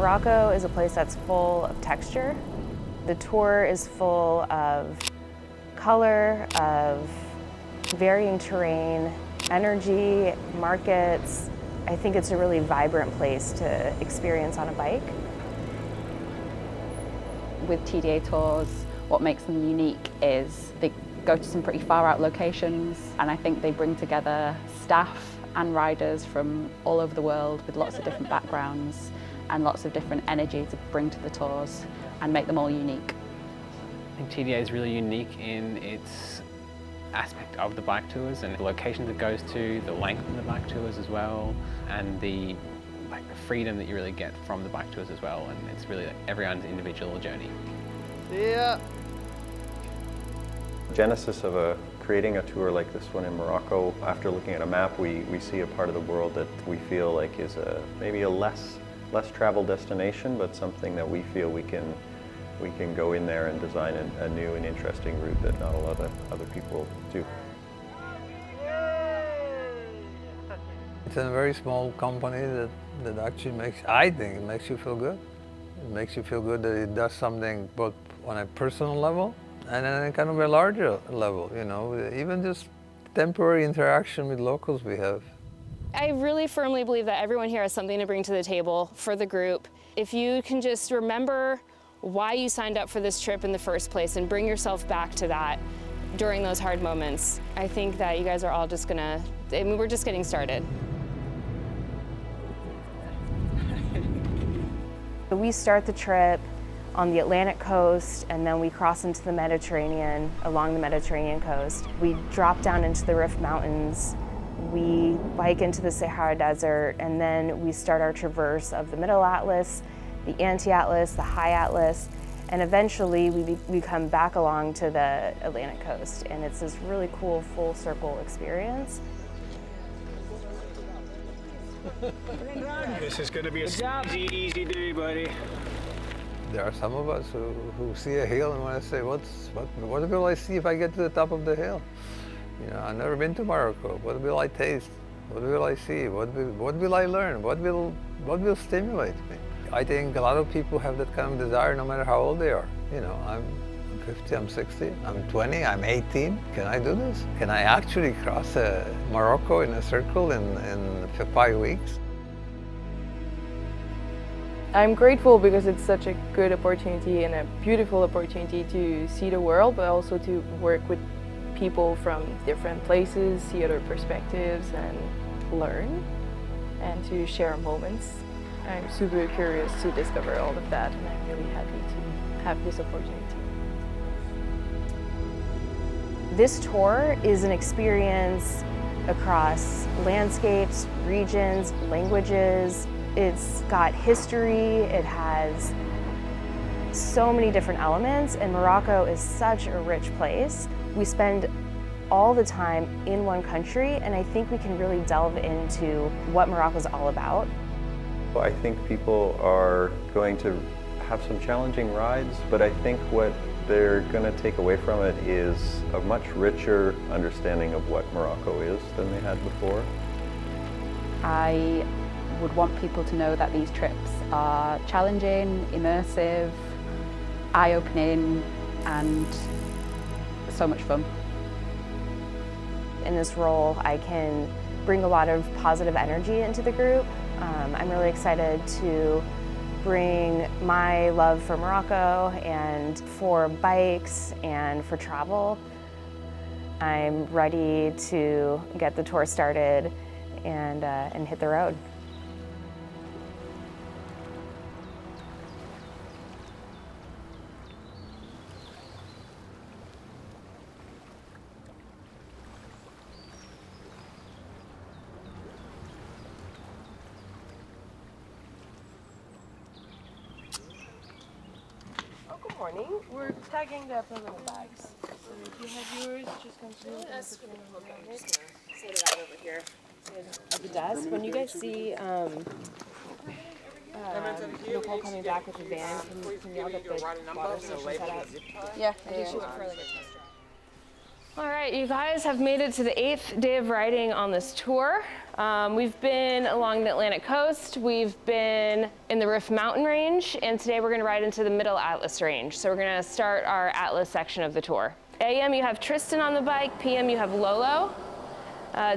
Morocco is a place that's full of texture. The tour is full of color, of varying terrain, energy, markets. I think it's a really vibrant place to experience on a bike. With TDA tours, what makes them unique is they go to some pretty far out locations, and I think they bring together staff and riders from all over the world with lots of different backgrounds and lots of different energy to bring to the tours and make them all unique. I think TDA is really unique in its aspect of the bike tours and the locations it goes to, the length of the bike tours as well, and the freedom that you really get from the bike tours as well. And it's really everyone's individual journey. Yeah. Genesis of creating a tour like this one in Morocco, after looking at a map, we see a part of the world that we feel like is maybe a less traveled destination, but something that we feel we can go in there and design a new and interesting route that not a lot of other people do. It's a very small company that actually I think it makes you feel good. It makes you feel good that it does something both on a personal level and on a kind of a larger level, you know, even just temporary interaction with locals we have. I really firmly believe that everyone here has something to bring to the table for the group. If you can just remember why you signed up for this trip in the first place and bring yourself back to that during those hard moments, I think that you guys are all just we're just getting started. We start the trip on the Atlantic coast, and then we cross into the Mediterranean, along the Mediterranean coast. We drop down into the Rif Mountains. We bike into the Sahara Desert, and then we start our traverse of the Middle Atlas, the Anti-Atlas, the High Atlas, and eventually we come back along to the Atlantic coast, and it's this really cool full circle experience. This is going to be a easy day, buddy. There are some of us who see a hill and want to say, what will I see if I get to the top of the hill? You know, I've never been to Morocco. What will I taste? What will I see? What will I learn? What will stimulate me? I think a lot of people have that kind of desire no matter how old they are. You know, I'm 50, I'm 60, I'm 20, I'm 18. Can I do this? Can I actually cross Morocco in a circle in 5 weeks? I'm grateful because it's such a good opportunity and a beautiful opportunity to see the world, but also to work with people from different places, see other perspectives and learn, and to share moments. I'm super curious to discover all of that, and I'm really happy to have this opportunity. This tour is an experience across landscapes, regions, languages. It's got history, it has so many different elements, and Morocco is such a rich place. We spend all the time in one country, and I think we can really delve into what Morocco's all about. I think people are going to have some challenging rides, but I think what they're going to take away from it is a much richer understanding of what Morocco is than they had before. I would want people to know that these trips are challenging, immersive, eye-opening, and so much fun. In this role, I can bring a lot of positive energy into the group. I'm really excited to bring my love for Morocco and for bikes and for travel. I'm ready to get the tour started and hit the road. Good morning. We're tagging the little bags. So if you have yours, just come through. Okay, I'm just gonna set it out over here at the desk. When you guys see Nicole coming back with the van, can y'all get the water station set out? Yeah. I think she went for like a test drive. All right, you guys have made it to the 8th day of riding on this tour. We've been along the Atlantic coast, we've been in the Rif Mountain range, and today we're gonna ride into the Middle Atlas range. So we're gonna start our Atlas section of the tour. AM, you have Tristan on the bike, PM, you have Lolo.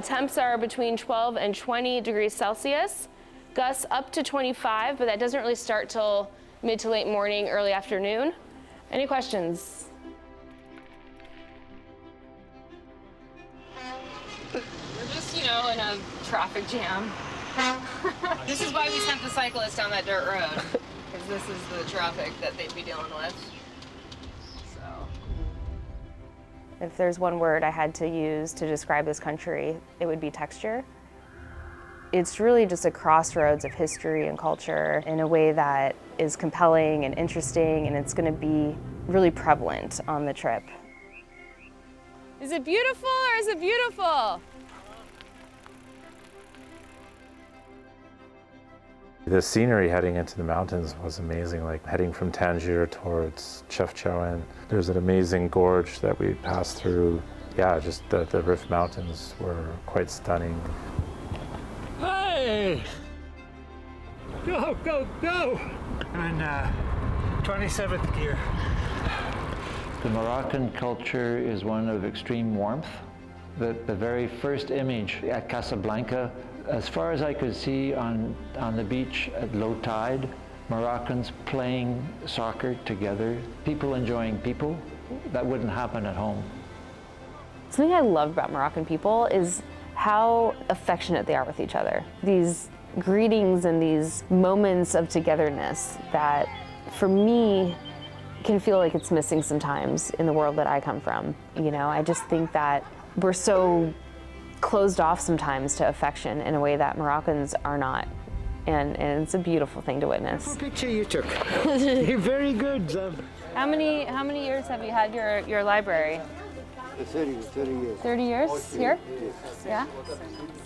Temps are between 12 and 20 degrees Celsius. Gusts up to 25, but that doesn't really start till mid to late morning, early afternoon. Any questions? We're just, you know, in a traffic jam. This is why we sent the cyclists down that dirt road, because this is the traffic that they'd be dealing with. So. If there's one word I had to use to describe this country, it would be texture. It's really just a crossroads of history and culture in a way that is compelling and interesting, and it's going to be really prevalent on the trip. Is it beautiful or is it beautiful? The scenery heading into the mountains was amazing, like heading from Tangier towards Chefchaouen. There's an amazing gorge that we passed through. Yeah, just the Rif Mountains were quite stunning. Hey! Go, go, go! I'm in 27th gear. The Moroccan culture is one of extreme warmth. The very first image at Casablanca, as far as I could see on the beach at low tide, Moroccans playing soccer together, people enjoying people. That wouldn't happen at home. Something I love about Moroccan people is how affectionate they are with each other. These greetings and these moments of togetherness that, for me, can feel like it's missing sometimes in the world that I come from. You know, I just think that we're so closed off sometimes to affection in a way that Moroccans are not. And it's a beautiful thing to witness. What picture you took? You're very good. How many years have you had your library? 30 years. 30 years here? Yeah?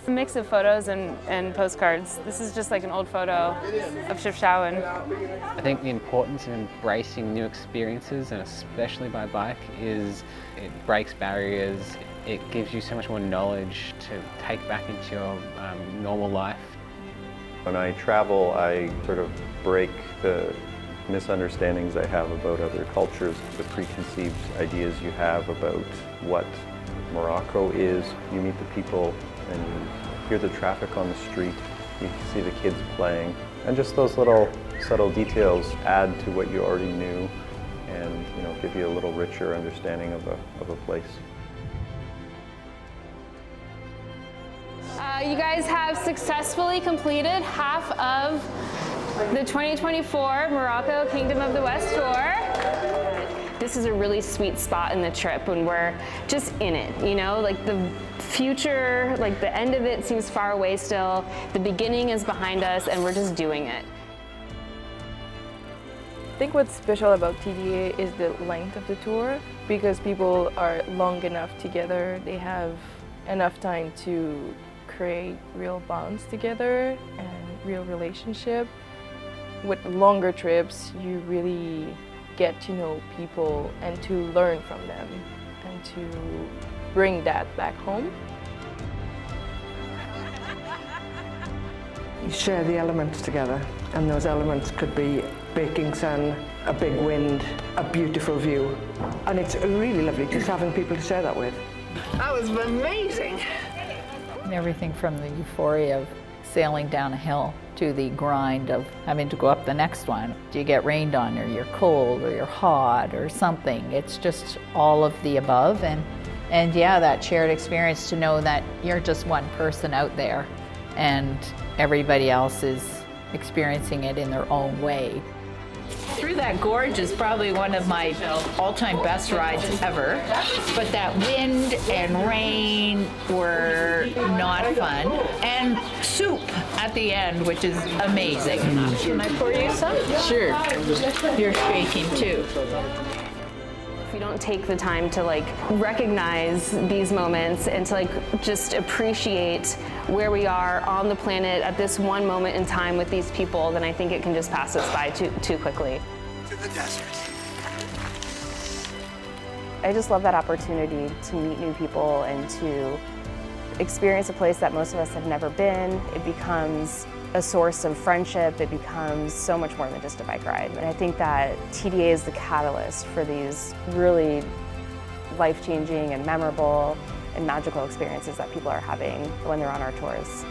A mix of photos and postcards. This is just like an old photo of Chefchaouen. I think the importance of embracing new experiences, and especially by bike, is it breaks barriers. It gives you so much more knowledge to take back into your normal life. When I travel, I sort of break the misunderstandings I have about other cultures, the preconceived ideas you have about what Morocco is. You meet the people and you hear the traffic on the street, you see the kids playing, and just those little subtle details add to what you already knew and, you know, give you a little richer understanding of a place. You guys have successfully completed half of the 2024 Morocco Kingdom of the West Tour. This is a really sweet spot in the trip when we're just in it, you know, like the future, like the end of it seems far away still, the beginning is behind us, and we're just doing it. I think what's special about TDA is the length of the tour, because people are long enough together, they have enough time to create real bonds together and real relationship. With longer trips, you really get to know people and to learn from them and to bring that back home. You share the elements together, and those elements could be baking sun, a big wind, a beautiful view, and it's really lovely just having people to share that with. That was amazing! Everything from the euphoria of sailing down a hill to the grind of having to go up the next one. Do you get rained on, or you're cold, or you're hot, or something? It's just all of the above, and yeah, that shared experience to know that you're just one person out there and everybody else is experiencing it in their own way. Through that gorge is probably one of my all-time best rides ever, but that wind and rain were not fun, and soup at the end, which is amazing. Can I pour you some? Sure. You're shaking too. If we don't take the time to like recognize these moments and to like just appreciate where we are on the planet at this one moment in time with these people, then I think it can just pass us by too quickly. To the desert. I just love that opportunity to meet new people and to experience a place that most of us have never been. It becomes a source of friendship. It becomes so much more than just a bike ride. And I think that TDA is the catalyst for these really life-changing and memorable and magical experiences that people are having when they're on our tours.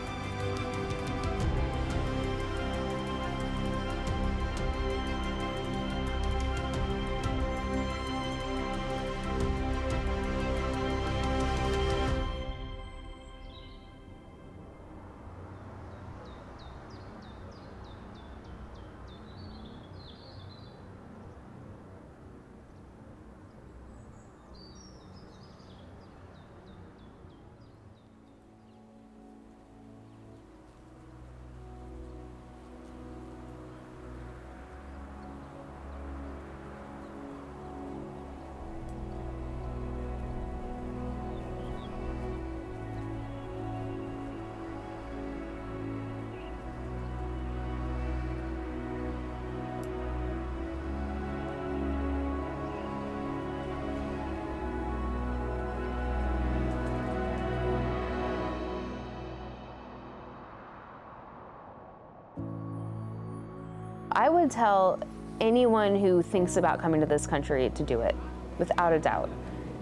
I would tell anyone who thinks about coming to this country to do it, without a doubt.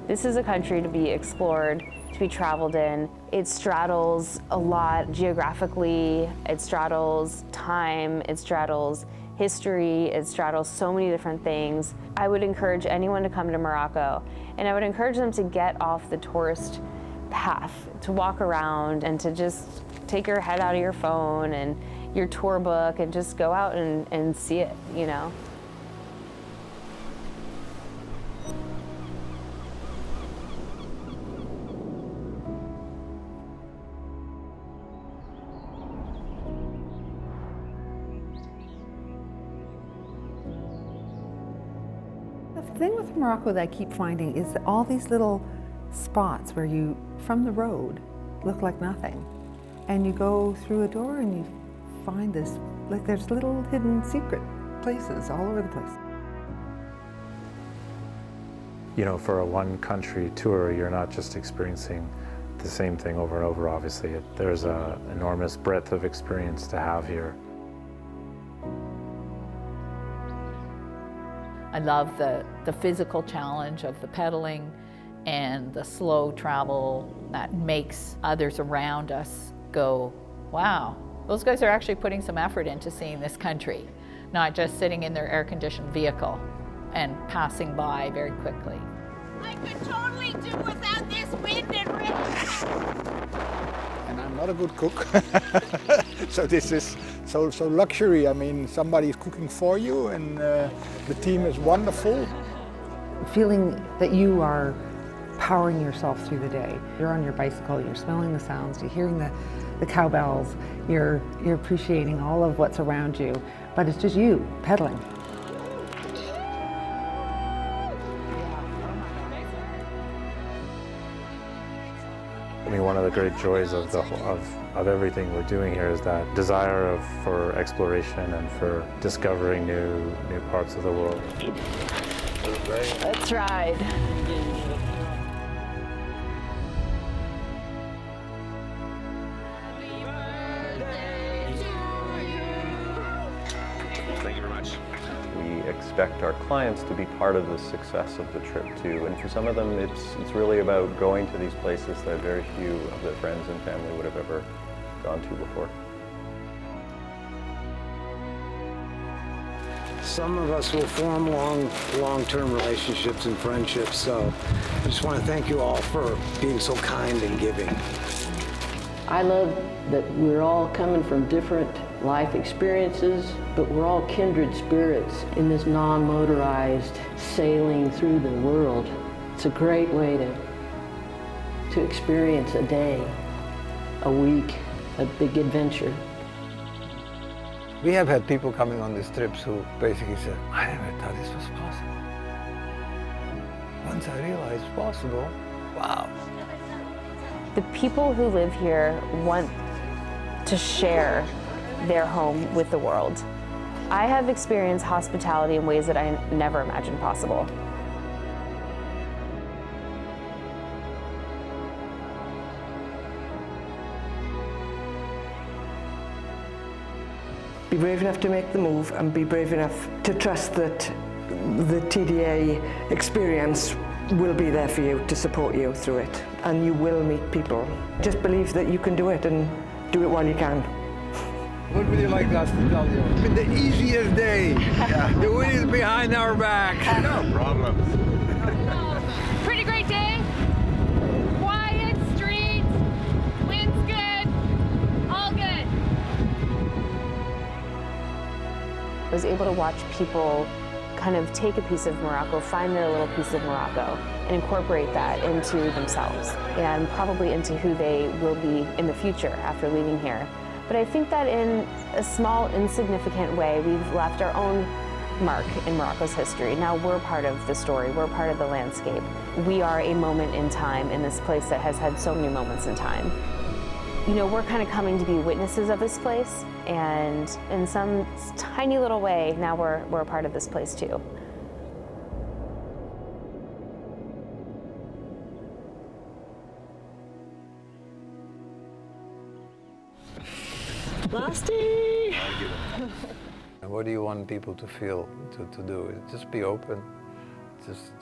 This is a country to be explored, to be traveled in. It straddles a lot geographically, it straddles time, it straddles history, it straddles so many different things. I would encourage anyone to come to Morocco, and I would encourage them to get off the tourist path, to walk around and to just take your head out of your phone and your tour book and just go out and see it, you know. The thing with Morocco that I keep finding is that all these little spots where you, from the road, look like nothing. And you go through a door and you find this, like there's little hidden secret places all over the place. You know, for a one country tour, you're not just experiencing the same thing over and over, obviously. There's an enormous breadth of experience to have here. I love the physical challenge of the pedaling and the slow travel that makes others around us go, wow, those guys are actually putting some effort into seeing this country, not just sitting in their air-conditioned vehicle and passing by very quickly. I could totally do without this wind and rain. And I'm not a good cook, so this is so luxury. I mean, somebody is cooking for you, and the team is wonderful. Feeling that you are powering yourself through the day. You're on your bicycle, you're smelling the sounds, you're hearing the cowbells, you're appreciating all of what's around you, but it's just you pedaling. I mean, one of the great joys of everything we're doing here is that desire for exploration and for discovering new parts of the world. Let's ride. Thank you very much. We expect our clients to be part of the success of the trip too, and for some of them it's really about going to these places that very few of their friends and family would have ever gone to before. Some of us will form long-term relationships and friendships, so I just want to thank you all for being so kind and giving. I love that we're all coming from different life experiences, but we're all kindred spirits in this non-motorized sailing through the world. It's a great way to experience a day, a week, a big adventure. We have had people coming on these trips who basically said, I never thought this was possible. Once I realized it's possible, wow. The people who live here want to share their home with the world. I have experienced hospitality in ways that I never imagined possible. Be brave enough to make the move and be brave enough to trust that the TDA experience will be there for you to support you through it, and you will meet people. Just believe that you can do it and do it while you can. What would you like us to tell you? It's been the easiest day. Yeah. The wind is behind our back. No problem. Pretty great day. Quiet streets. Wind's good. All good. I was able to watch people kind of take a piece of Morocco, find their little piece of Morocco, and incorporate that into themselves and probably into who they will be in the future after leaving here. But I think that in a small, insignificant way, we've left our own mark in Morocco's history. Now we're part of the story, we're part of the landscape. We are a moment in time in this place that has had so many moments in time. You know, we're kind of coming to be witnesses of this place, and in some tiny little way, now we're a part of this place too. Lasty! And what do you want people to feel, to do? Just be open.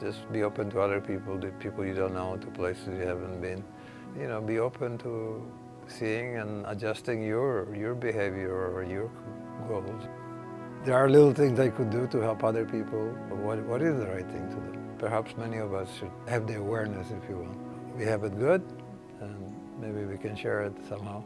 Just be open to other people, the people you don't know, to places you haven't been. You know, be open to seeing and adjusting your behavior or your goals. There are little things they could do to help other people. But what is the right thing to do? Perhaps many of us should have the awareness, if you will. We have it good, and maybe we can share it somehow.